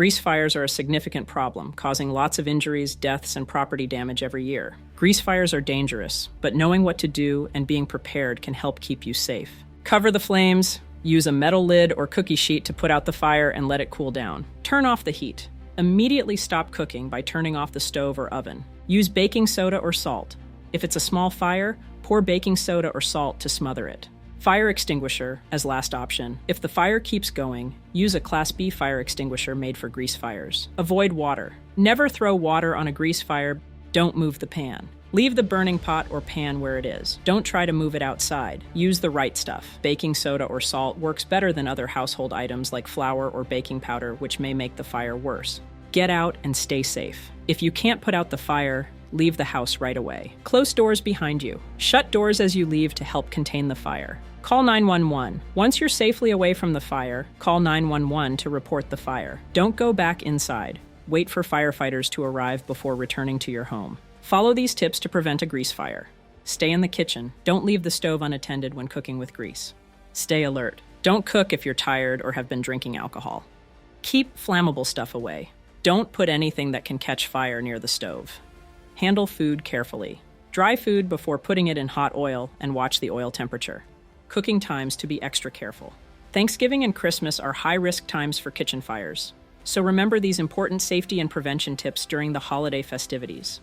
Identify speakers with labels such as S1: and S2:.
S1: Grease fires are a significant problem, causing lots of injuries, deaths, and property damage every year. Grease fires are dangerous, but knowing what to do and being prepared can help keep you safe. Cover the flames, use a metal lid or cookie sheet to put out the fire and let it cool down. Turn off the heat. Immediately stop cooking by turning off the stove or oven. Use baking soda or salt. If it's a small fire, pour baking soda or salt to smother it. Fire extinguisher as last option. If the fire keeps going, use a Class B fire extinguisher made for grease fires. Avoid water. Never throw water on a grease fire. Don't move the pan. Leave the burning pot or pan where it is. Don't try to move it outside. Use the right stuff. Baking soda or salt works better than other household items like flour or baking powder, which may make the fire worse. Get out and stay safe. If you can't put out the fire, leave the house right away. Close doors behind you. Shut doors as you leave to help contain the fire. Call 911. Once you're safely away from the fire, call 911 to report the fire. Don't go back inside. Wait for firefighters to arrive before returning to your home. Follow these tips to prevent a grease fire. Stay in the kitchen. Don't leave the stove unattended when cooking with grease. Stay alert. Don't cook if you're tired or have been drinking alcohol. Keep flammable stuff away. Don't put anything that can catch fire near the stove. Handle food carefully. Dry food before putting it in hot oil and watch the oil temperature. Cooking times to be extra careful. Thanksgiving and Christmas are high-risk times for kitchen fires. So remember these important safety and prevention tips during the holiday festivities.